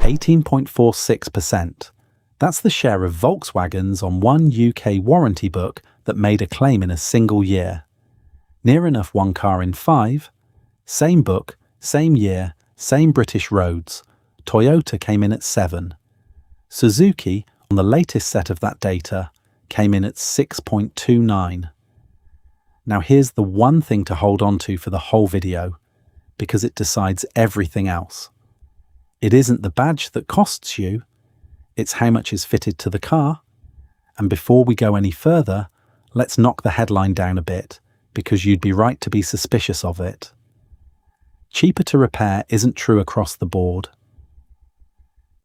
18.46%. That's the share of Volkswagens on one UK warranty book that made a claim in a single year. Near enough one car in 5. Same book, same year, same British roads. Toyota came in at 7. Suzuki, on the latest set of that data, came in at 6.29. Now here's the one thing to hold on to for the whole video, because it decides everything else. It isn't the badge that costs you, it's how much is fitted to the car. And before we go any further, let's knock the headline down a bit, because you'd be right to be suspicious of it. Cheaper to repair isn't true across the board.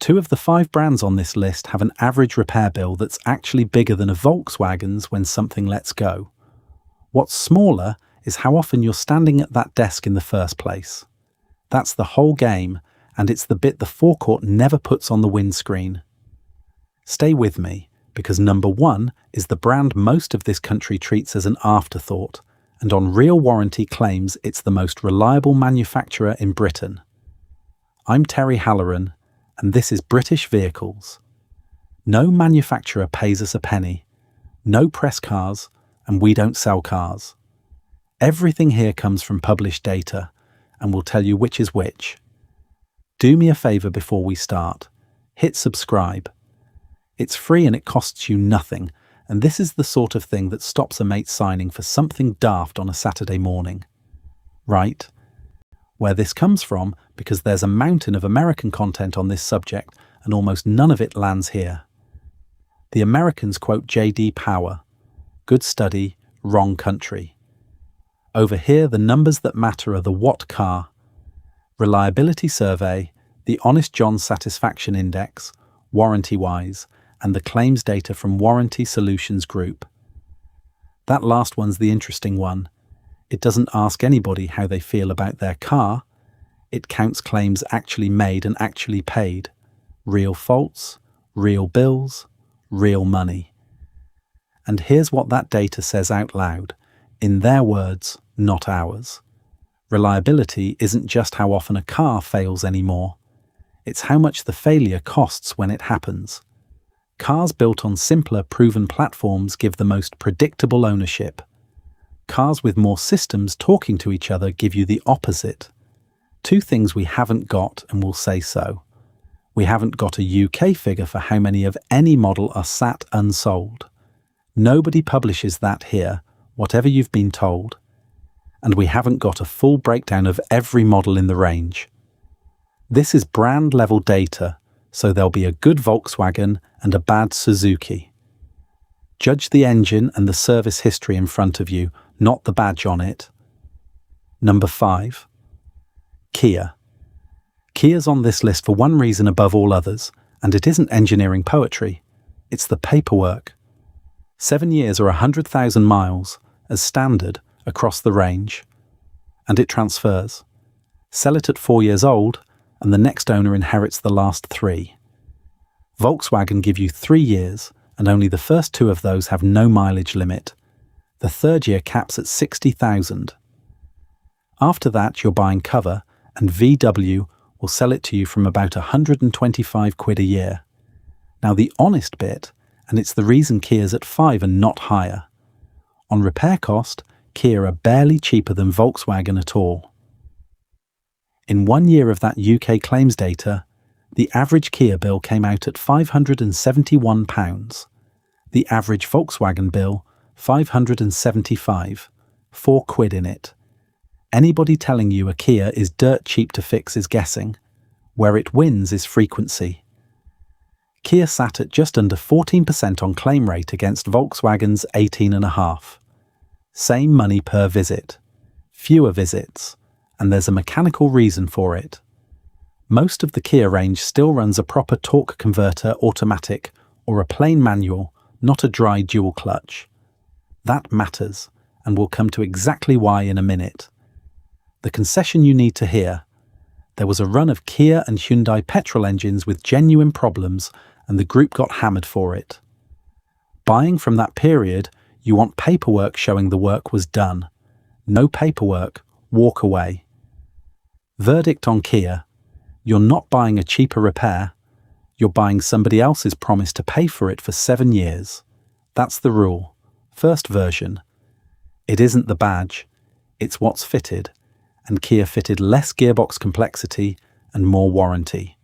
2 of the 5 brands on this list have an average repair bill that's actually bigger than a Volkswagen's when something lets go. What's smaller is how often you're standing at that desk in the first place. That's the whole game, and it's the bit the forecourt never puts on the windscreen. Stay with me, because number 1 is the brand most of this country treats as an afterthought, and on real warranty claims it's the most reliable manufacturer in Britain. I'm Terry Halloran, and this is British Vehicles. No manufacturer pays us a penny, no press cars, and we don't sell cars. Everything here comes from published data, and we'll tell you which is which. Do me a favour before we start. Hit subscribe. It's free and it costs you nothing, and this is the sort of thing that stops a mate signing for something daft on a Saturday morning. Right? Where this comes from, because there's a mountain of American content on this subject, and almost none of it lands here. The Americans quote J.D. Power. Good study, wrong country. Over here, the numbers that matter are the what car, reliability survey, the Honest John Satisfaction Index, warranty-wise, and the claims data from Warranty Solutions Group. That last one's the interesting one. It doesn't ask anybody how they feel about their car. It counts claims actually made and actually paid. Real faults, real bills, real money. And here's what that data says out loud, in their words, not ours. Reliability isn't just how often a car fails anymore. It's how much the failure costs when it happens. Cars built on simpler, proven platforms give the most predictable ownership. Cars with more systems talking to each other give you the opposite. 2 things we haven't got, and we'll say so. We haven't got a UK figure for how many of any model are sat unsold. Nobody publishes that here, whatever you've been told. And we haven't got a full breakdown of every model in the range. This is brand-level data, so there'll be a good Volkswagen and a bad Suzuki. Judge the engine and the service history in front of you, not the badge on it. Number 5. Kia. Kia's on this list for one reason above all others, and it isn't engineering poetry. It's the paperwork. 7 years or 100,000 miles, as standard, across the range. And it transfers. Sell it at 4 years old, and the next owner inherits the last 3. Volkswagen give you 3 years, and only the first 2 of those have no mileage limit. The 3rd year caps at 60,000. After that, you're buying cover, and VW will sell it to you from about 125 quid a year. Now the honest bit, and it's the reason Kia's at 5 and not higher. On repair cost, Kia are barely cheaper than Volkswagen at all. In 1 year of that UK claims data, the average Kia bill came out at £571. The average Volkswagen bill, £575, 4 quid in it. Anybody telling you a Kia is dirt cheap to fix is guessing. Where it wins is frequency. Kia sat at just under 14% on claim rate against Volkswagen's 18.5%. Same money per visit. Fewer visits. And there's a mechanical reason for it. Most of the Kia range still runs a proper torque converter automatic or a plain manual, not a dry dual clutch. That matters, and we'll come to exactly why in a minute. The concession you need to hear: there was a run of Kia and Hyundai petrol engines with genuine problems, and the group got hammered for it. Buying from that period, you want paperwork showing the work was done. No paperwork, walk away. Verdict on Kia: You're not buying a cheaper repair. You're buying somebody else's promise to pay for it for 7 years. That's the rule. First version. It isn't the badge, it's what's fitted, and Kia fitted less gearbox complexity and more warranty.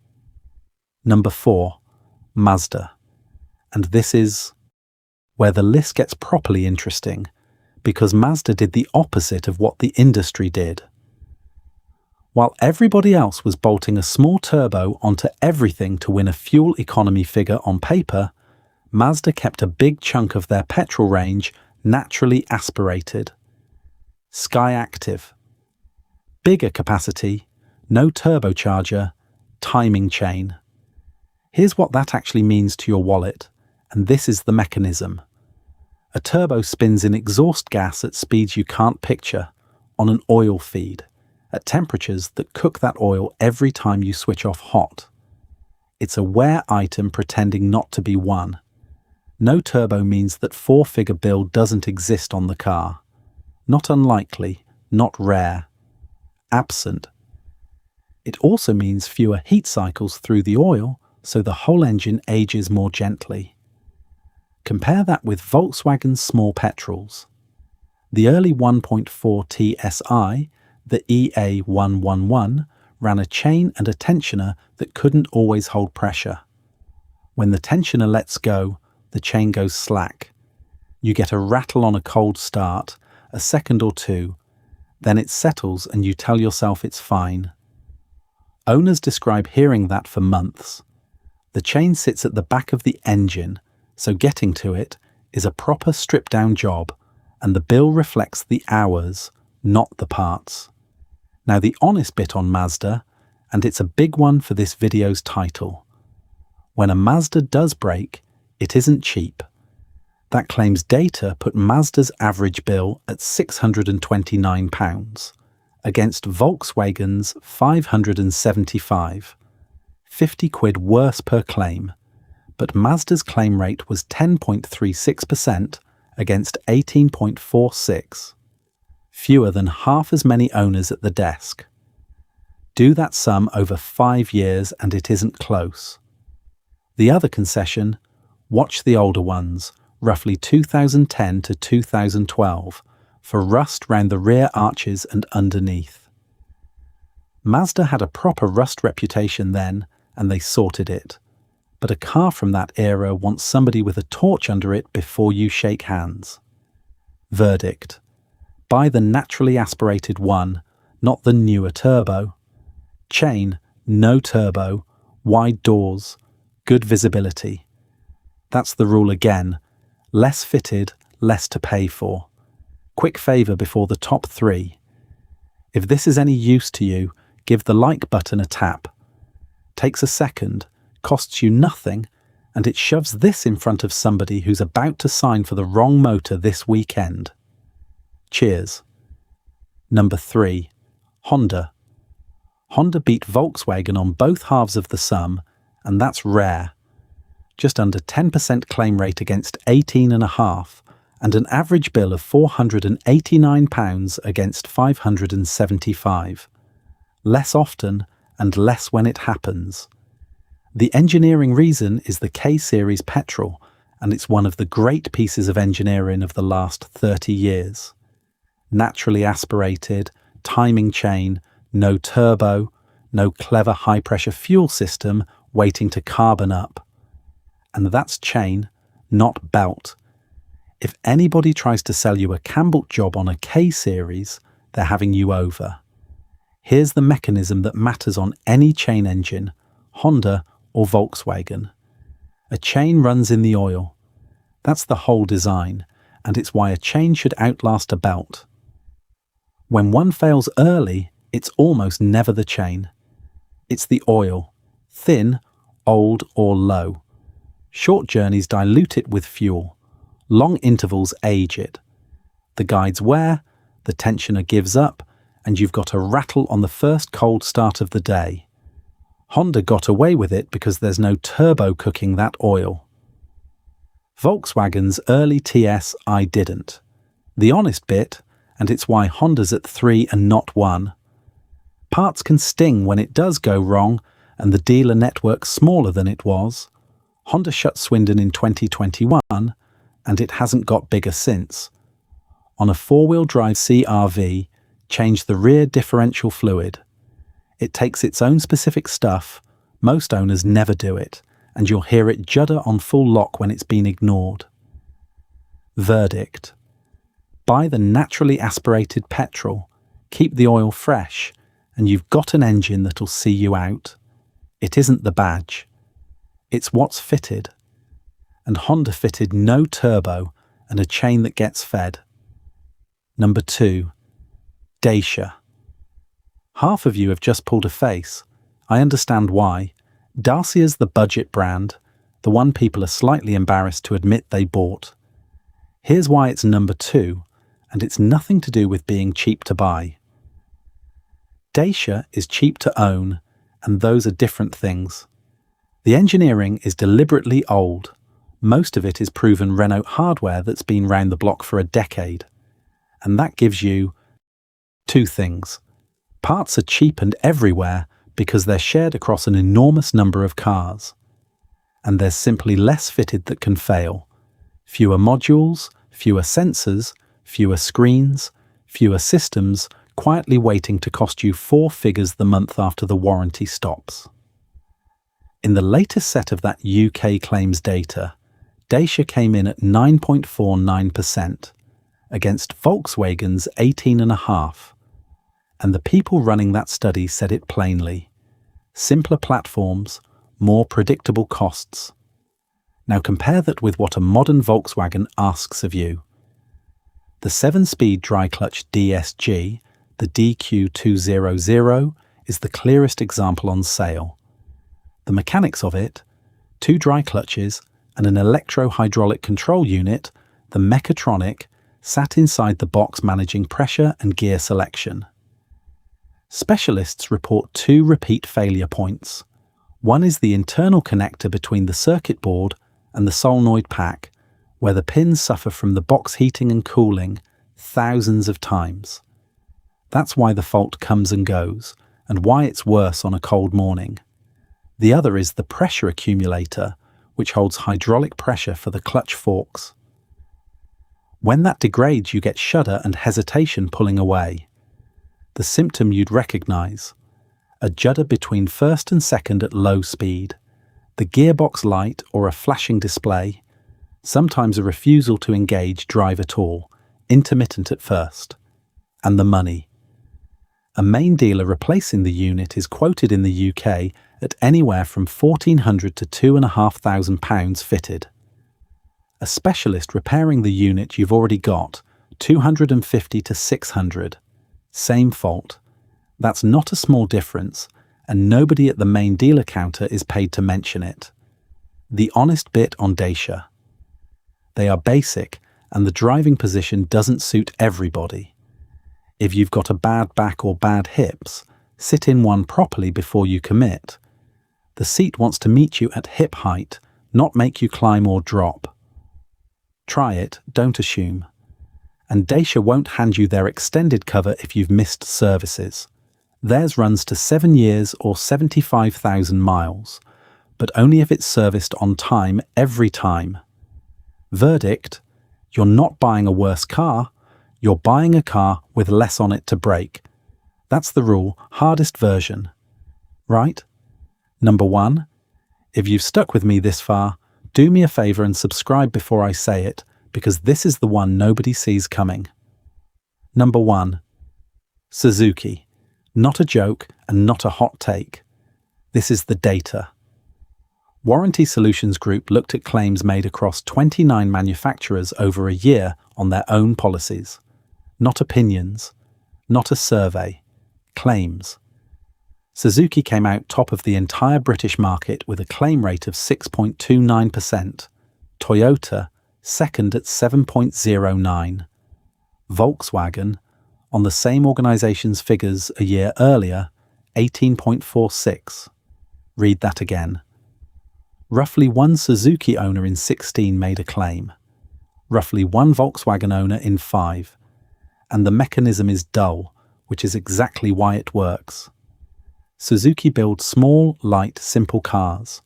Number 4. Mazda. And this is where the list gets properly interesting, because Mazda did the opposite of what the industry did. While everybody else was bolting a small turbo onto everything to win a fuel economy figure on paper, Mazda kept a big chunk of their petrol range naturally aspirated. Sky Active. Bigger capacity, no turbocharger, timing chain. Here's what that actually means to your wallet, and this is the mechanism. A turbo spins in exhaust gas at speeds you can't picture, on an oil feed, at temperatures that cook that oil every time you switch off hot. It's a wear item pretending not to be one. No turbo means that 4-figure bill doesn't exist on the car. Not unlikely, not rare. Absent. It also means fewer heat cycles through the oil, so the whole engine ages more gently. Compare that with Volkswagen's small petrols. The early 1.4 TSI, the EA111, ran a chain and a tensioner that couldn't always hold pressure. When the tensioner lets go, the chain goes slack. You get a rattle on a cold start, a second or two, then it settles and you tell yourself it's fine. Owners describe hearing that for months. The chain sits at the back of the engine, so getting to it is a proper stripped-down job, and the bill reflects the hours, not the parts. Now the honest bit on Mazda, and it's a big one for this video's title. When a Mazda does break, it isn't cheap. That claim's data put Mazda's average bill at £629, against Volkswagen's £575. 50 quid worse per claim, but Mazda's claim rate was 10.36% against 18.46%. Fewer than half as many owners at the desk. Do that sum over 5 years and it isn't close. The other concession, watch the older ones, roughly 2010 to 2012, for rust round the rear arches and underneath. Mazda had a proper rust reputation then, and they sorted it. But a car from that era wants somebody with a torch under it before you shake hands. Verdict. Buy the naturally aspirated one, not the newer turbo. Chain, no turbo, wide doors, good visibility. That's the rule again. Less fitted, less to pay for. Quick favour before the top 3. If this is any use to you, give the like button a tap. Takes a second, costs you nothing, and it shoves this in front of somebody who's about to sign for the wrong motor this weekend. Cheers. Number 3. Honda. Honda beat Volkswagen on both halves of the sum, and that's rare. Just under 10% claim rate against 18.5%, and an average bill of £489 against £575. Less often, and less when it happens. The engineering reason is the K-Series petrol, and it's one of the great pieces of engineering of the last 30 years. Naturally aspirated, timing chain, no turbo, no clever high-pressure fuel system waiting to carbon up. And that's chain, not belt. If anybody tries to sell you a Campbell job on a K-Series, they're having you over. Here's the mechanism that matters on any chain engine, Honda or Volkswagen. A chain runs in the oil. That's the whole design, and it's why a chain should outlast a belt. When one fails early, it's almost never the chain. It's the oil, thin, old or low. Short journeys dilute it with fuel. Long intervals age it. The guides wear, the tensioner gives up, and you've got a rattle on the first cold start of the day. Honda got away with it because there's no turbo cooking that oil. Volkswagen's early TSI didn't. The honest bit, and it's why Honda's at 3 and not 1. Parts can sting when it does go wrong, and the dealer network smaller than it was, Honda shut Swindon in 2021, and it hasn't got bigger since. On a four-wheel drive CR-V, change the rear differential fluid. It takes its own specific stuff, most owners never do it, and you'll hear it judder on full lock when it's been ignored. Verdict: buy the naturally aspirated petrol, keep the oil fresh, and you've got an engine that'll see you out. It isn't the badge. It's what's fitted. And Honda fitted no turbo and a chain that gets fed. Number 2. Dacia. Half of you have just pulled a face. I understand why. Dacia's the budget brand, the one people are slightly embarrassed to admit they bought. Here's why it's number 2, and it's nothing to do with being cheap to buy. Dacia is cheap to own, and those are different things. The engineering is deliberately old. Most of it is proven Renault hardware that's been round the block for a decade. And that gives you 2 things. Parts are cheap and everywhere because they're shared across an enormous number of cars. And there's simply less fitted that can fail. Fewer modules, fewer sensors, fewer screens, fewer systems, quietly waiting to cost you 4 figures the month after the warranty stops. In the latest set of that UK claims data, Dacia came in at 9.49%, against Volkswagen's 18.5%. And the people running that study said it plainly. Simpler platforms, more predictable costs. Now compare that with what a modern Volkswagen asks of you. The 7-speed dry-clutch DSG, the DQ200, is the clearest example on sale. The mechanics of it, 2 dry clutches and an electro-hydraulic control unit, the Mechatronic, sat inside the box managing pressure and gear selection. Specialists report 2 repeat failure points. One is the internal connector between the circuit board and the solenoid pack, where the pins suffer from the box heating and cooling thousands of times. That's why the fault comes and goes, and why it's worse on a cold morning. The other is the pressure accumulator, which holds hydraulic pressure for the clutch forks. When that degrades, you get shudder and hesitation pulling away. The symptom you'd recognize: a judder between first and second at low speed, the gearbox light or a flashing display, sometimes a refusal to engage drive at all, intermittent at first. And the money. A main dealer replacing the unit is quoted in the UK at anywhere from £1,400 to £2,500 fitted. A specialist repairing the unit you've already got, £250 to £600. Same fault. That's not a small difference, and nobody at the main dealer counter is paid to mention it. The honest bit on Dacia. They are basic, and the driving position doesn't suit everybody. If you've got a bad back or bad hips, sit in one properly before you commit. The seat wants to meet you at hip height, not make you climb or drop. Try it, don't assume. And Dacia won't hand you their extended cover if you've missed services. Theirs runs to 7 years or 75,000 miles, but only if it's serviced on time every time. Verdict: you're not buying a worse car, you're buying a car with less on it to break. That's the rule, hardest version. Right? Number 1, if you've stuck with me this far, do me a favour and subscribe before I say it, because this is the one nobody sees coming. Number 1, Suzuki. Not a joke and not a hot take. This is the data. Warranty Solutions Group looked at claims made across 29 manufacturers over a year on their own policies. Not opinions, not a survey, claims. Suzuki came out top of the entire British market with a claim rate of 6.29%. Toyota, second at 7.09%. Volkswagen, on the same organisation's figures a year earlier, 18.46%. Read that again. Roughly 1 Suzuki owner in 16 made a claim. Roughly 1 Volkswagen owner in 5. And the mechanism is dull, which is exactly why it works. Suzuki builds small, light, simple cars.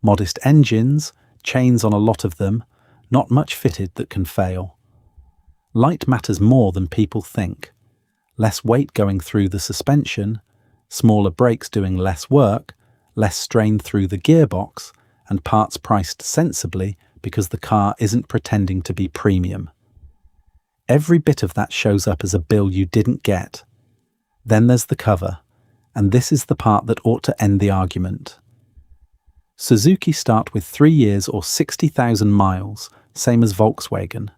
Modest engines, chains on a lot of them, not much fitted that can fail. Light matters more than people think. Less weight going through the suspension, smaller brakes doing less work, less strain through the gearbox, and parts priced sensibly because the car isn't pretending to be premium. Every bit of that shows up as a bill you didn't get. Then there's the cover, and this is the part that ought to end the argument. Suzuki start with 3 years or 60,000 miles, same as Volkswagen.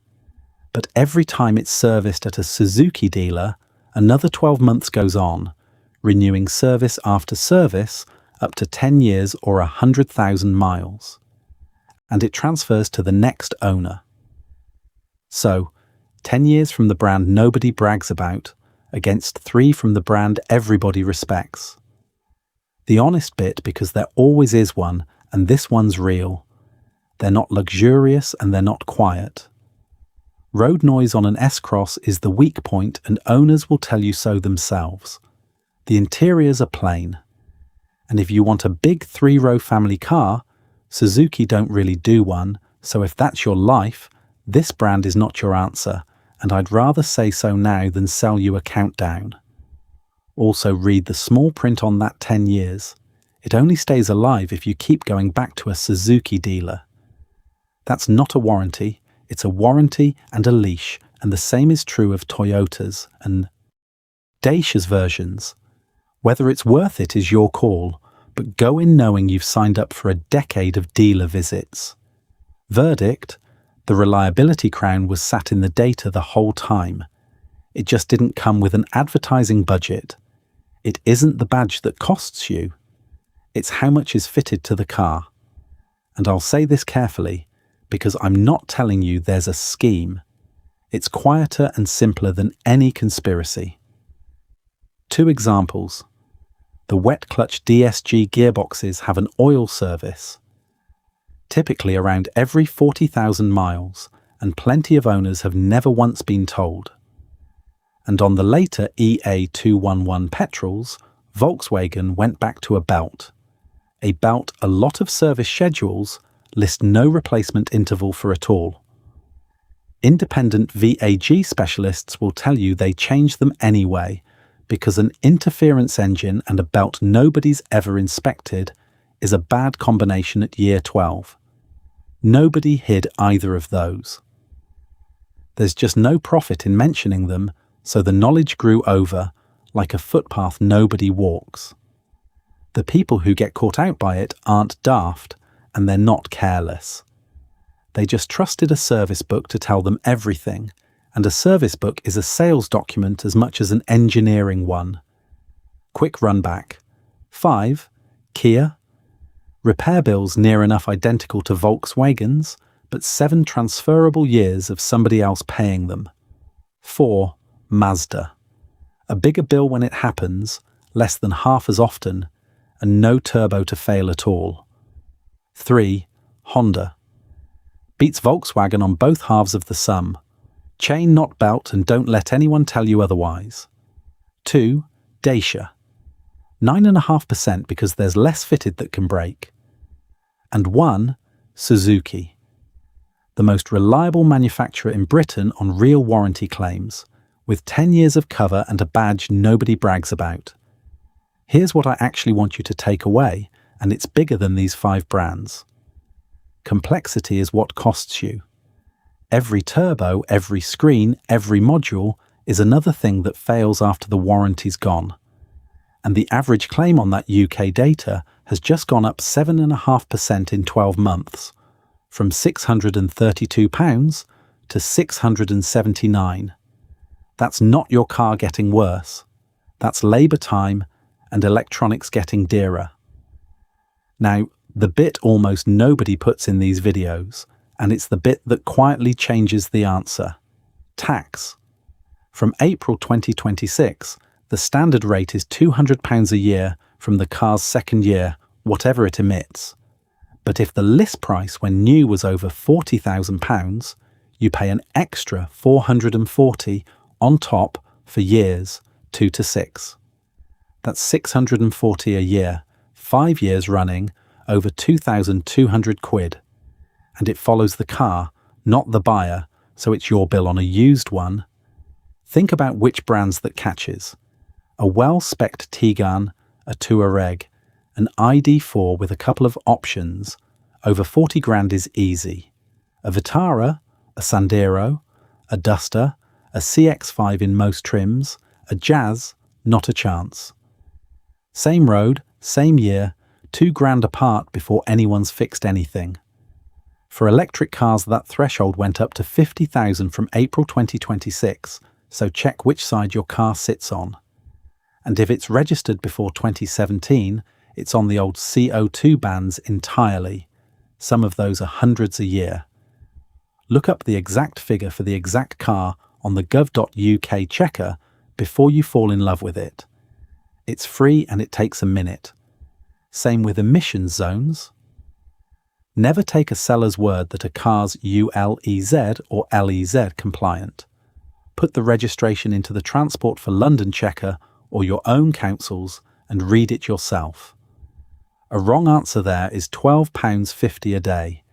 But every time it's serviced at a Suzuki dealer, another 12 months goes on, renewing service after service up to 10 years or 100,000 miles. And it transfers to the next owner. So, 10 years from the brand nobody brags about, against 3 from the brand everybody respects. The honest bit, because there always is one, and this one's real. They're not luxurious and they're not quiet. Road noise on an S-Cross is the weak point, and owners will tell you so themselves. The interiors are plain. And if you want a big 3-row family car, Suzuki don't really do one, so if that's your life, this brand is not your answer, and I'd rather say so now than sell you a countdown. Also read the small print on that 10 years. It only stays alive if you keep going back to a Suzuki dealer. That's not a warranty, it's a warranty and a leash, and the same is true of Toyota's and Dacia's versions. Whether it's worth it is your call, but go in knowing you've signed up for a decade of dealer visits. Verdict: the reliability crown was sat in the data the whole time. It just didn't come with an advertising budget. It isn't the badge that costs you. It's how much is fitted to the car. And I'll say this carefully, because I'm not telling you there's a scheme. It's quieter and simpler than any conspiracy. 2 examples. The wet clutch DSG gearboxes have an oil service, typically around every 40,000 miles, and plenty of owners have never once been told. And on the later EA211 petrols, Volkswagen went back to a belt. A belt a lot of service schedules list no replacement interval for at all. Independent VAG specialists will tell you they change them anyway, because an interference engine and a belt nobody's ever inspected is a bad combination at year 12. Nobody hid either of those. There's just no profit in mentioning them, so the knowledge grew over, like a footpath nobody walks. The people who get caught out by it aren't daft, and they're not careless. They just trusted a service book to tell them everything, and a service book is a sales document as much as an engineering one. Quick run back. 5. Kia. Repair bills near enough identical to Volkswagen's, but 7 transferable years of somebody else paying them. 4. Mazda. A bigger bill when it happens, less than half as often, and no turbo to fail at all. 3. Honda. Beats Volkswagen on both halves of the sum. Chain not belt, and don't let anyone tell you otherwise. 2. Dacia. 9.5% because there's less fitted that can break. And 1. Suzuki. The most reliable manufacturer in Britain on real warranty claims, with 10 years of cover and a badge nobody brags about. Here's what I actually want you to take away, and it's bigger than these 5 brands. Complexity is what costs you. Every turbo, every screen, every module is another thing that fails after the warranty's gone. And the average claim on that UK data has just gone up 7.5% in 12 months, from £632 to £679. That's not your car getting worse. That's labour time and electronics getting dearer. Now, the bit almost nobody puts in these videos, and it's the bit that quietly changes the answer. Tax. From April 2026, the standard rate is £200 a year from the car's second year, whatever it emits. But if the list price when new was over £40,000, you pay an extra £440 on top for years 2 to 6. That's £640 a year, 5 years running, over £2,200. And it follows the car, not the buyer, so it's your bill on a used one. Think about which brands that catches. A well-spec'd Tigane, a Touareg, an ID4 with a couple of options, over 40 grand is easy. A Vitara, a Sandero, a Duster, a CX-5 in most trims, a Jazz, not a chance. Same road, same year, 2 grand apart before anyone's fixed anything. For electric cars, that threshold went up to 50,000 from April 2026, so check which side your car sits on. And if it's registered before 2017, it's on the old CO2 bans entirely. Some of those are hundreds a year. Look up the exact figure for the exact car on the gov.uk checker before you fall in love with it. It's free and it takes a minute. Same with emissions zones. Never take a seller's word that a car's ULEZ or LEZ compliant. Put the registration into the Transport for London checker or your own council's and read it yourself. A wrong answer there is £12.50 a day,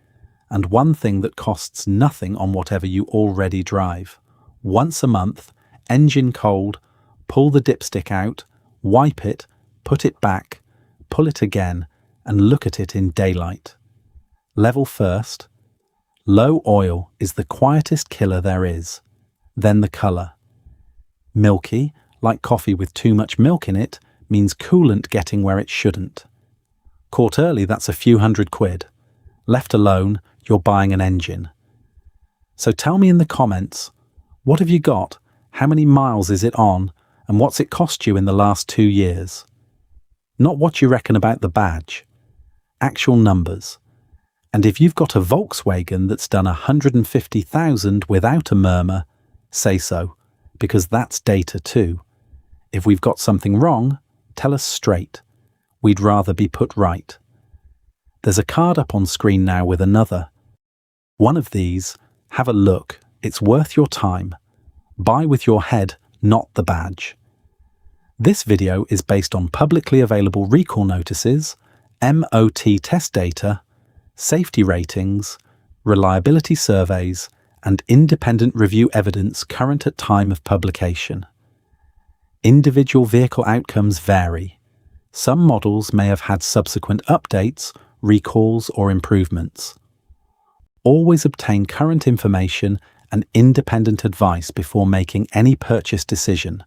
and one thing that costs nothing on whatever you already drive. Once a month, engine cold, pull the dipstick out, wipe it, put it back, pull it again, and look at it in daylight. Level first. Low oil is the quietest killer there is. Then the colour. Milky, like coffee with too much milk in it, means coolant getting where it shouldn't. Caught early, that's a few £100. Left alone, you're buying an engine. So tell me in the comments, what have you got, how many miles is it on, and what's it cost you in the last 2 years? Not what you reckon about the badge. Actual numbers. And if you've got a Volkswagen that's done 150,000 without a murmur, say so, because that's data too. If we've got something wrong, tell us straight. We'd rather be put right. There's a card up on screen now with another. One of these, have a look, it's worth your time. Buy with your head, not the badge. This video is based on publicly available recall notices, MOT test data, safety ratings, reliability surveys, and independent review evidence current at time of publication. Individual vehicle outcomes vary. Some models may have had subsequent updates, recalls, or improvements. Always obtain current information and independent advice before making any purchase decision.